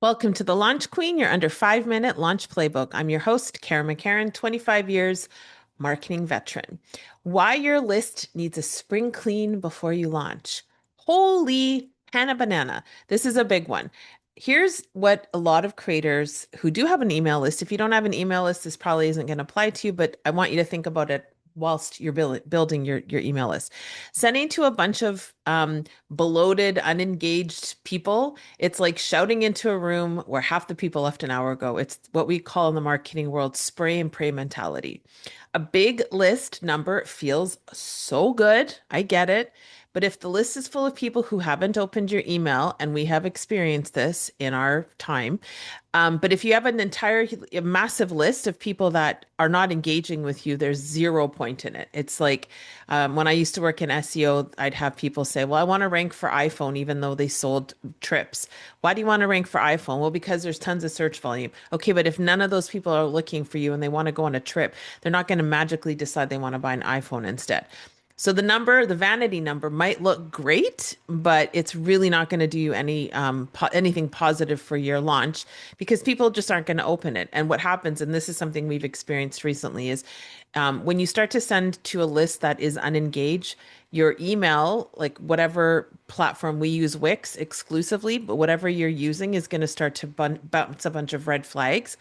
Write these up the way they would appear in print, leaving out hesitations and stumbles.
Welcome to the Launch Queen, your under 5 minute launch playbook. I'm your host, Cara McCarron, 25 years marketing veteran. Why your list needs a spring clean before you launch. Holy Hannah banana. This is a big one. Here's what a lot of creators who do have an email list, if you don't have an email list, this probably isn't going to apply to you, but I want you to think about it whilst you're building your email list. Sending to a bunch of bloated, unengaged people, it's like shouting into a room where half the people left an hour ago. It's what we call in the marketing world spray and pray mentality. A big list number feels so good. I get it. But if the list is full of people who haven't opened your email, and we have experienced this in our time, but if you have an entire a massive list of people that are not engaging with you, there's 0 point in it. It's like when I used to work in SEO, I'd have people say, well, I want to rank for iPhone, even though they sold trips. Why do you want to rank for iPhone? Well, because there's tons of search volume. Okay, but if none of those people are looking for you and they want to go on a trip, they're not going to magically decide they want to buy an iPhone instead. So the number, the vanity number might look great, but it's really not going to do you anything positive for your launch because people just aren't going to open it. And what happens, and this is something we've experienced recently, is when you start to send to a list that is unengaged, your email, like whatever platform we use, Wix exclusively, but whatever you're using is going to start to bounce a bunch of red flags,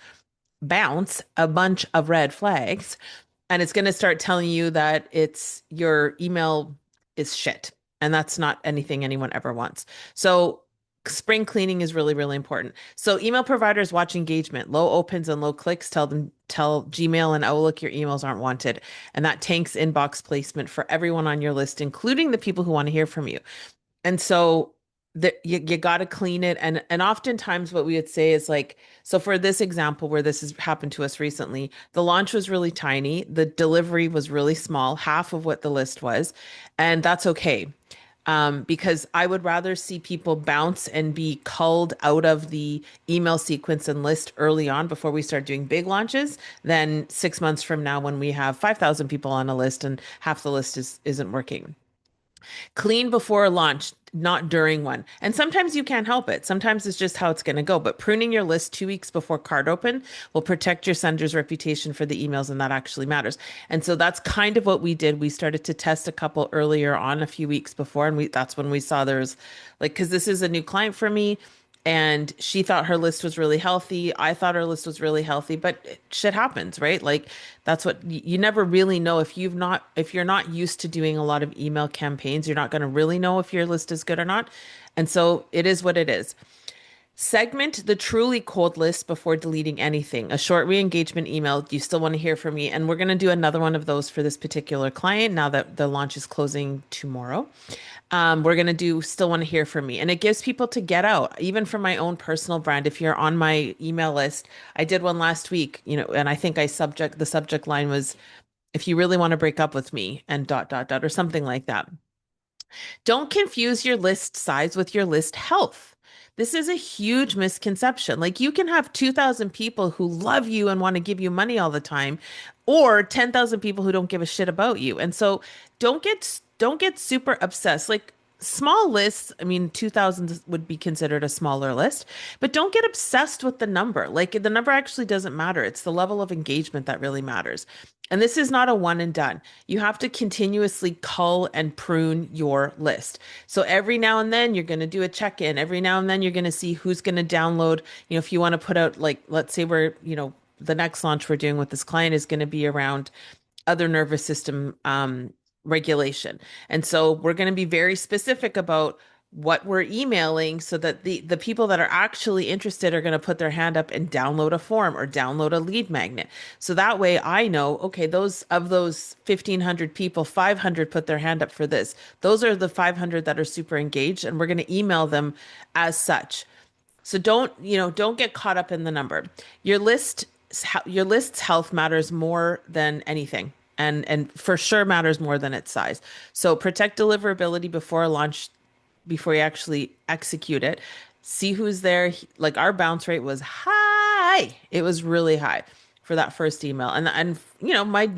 and it's going to start telling you that it's your email is shit. And that's not anything anyone ever wants. So spring cleaning is really, really important. So email providers watch engagement. Low opens and low clicks tell Gmail and Outlook your emails aren't wanted. And that tanks inbox placement for everyone on your list, including the people who want to hear from you. And so you got to clean it. And oftentimes what we would say is like, so for this example where this has happened to us recently, the launch was really tiny, the delivery was really small, half of what the list was, and that's okay. Because I would rather see people bounce and be culled out of the email sequence and list early on before we start doing big launches than 6 months from now when we have 5,000 people on a list and half the list isn't working. Clean before launch, not during one. And sometimes you can't help it. Sometimes it's just how it's going to go. But pruning your list 2 weeks before card open will protect your sender's reputation for the emails, and that actually matters. And so that's kind of what we did. We started to test a couple earlier on a few weeks before, and we that's when we saw there's like, because this is a new client for me. And she thought her list was really healthy. I thought her list was really healthy, but shit happens, right? Like that's what you never really know if you're not used to doing a lot of email campaigns, you're not going to really know if your list is good or not. And so it is what it is. Segment the truly cold list before deleting anything. A short re-engagement email. Do you still want to hear from me? And we're going to do another one of those for this particular client now that the launch is closing tomorrow. We're going to do still want to hear from me. And it gives people to get out, even for my own personal brand. If you're on my email list, I did one last week, and I think the subject line was, if you really want to break up with me and dot, dot, dot, or something like that. Don't confuse your list size with your list health. This is a huge misconception. Like you can have 2,000 people who love you and want to give you money all the time, or 10,000 people who don't give a shit about you. And so don't get super obsessed. Like small lists, I mean, 2,000 would be considered a smaller list, but don't get obsessed with the number. Like the number actually doesn't matter. It's the level of engagement that really matters. And this is not a one and done. You have to continuously cull and prune your list. So every now and then you're going to do a check-in. Every now and then you're going to see who's going to download. If you want to put out, like, let's say the next launch we're doing with this client is going to be around other nervous system regulation. And so we're going to be very specific about what we're emailing so that the people that are actually interested are going to put their hand up and download a form or download a lead magnet. So that way I know, okay, those 1,500 people, 500 put their hand up for this. Those are the 500 that are super engaged, and we're going to email them as such. So don't get caught up in the number. Your list's health matters more than anything, and for sure matters more than its size. So protect deliverability before launch, before you actually execute it. See who's there. Like our bounce rate was high. It was really high for that first email. And my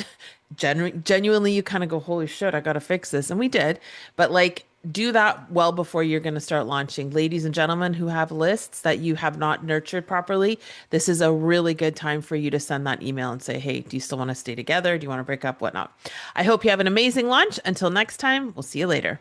genuinely you kind of go, holy shit, I got to fix this. And we did. But like do that well before you're going to start launching. Ladies and gentlemen who have lists that you have not nurtured properly, this is a really good time for you to send that email and say, hey, do you still want to stay together? Do you want to break up? Whatnot. I hope you have an amazing launch. Until next time, we'll see you later.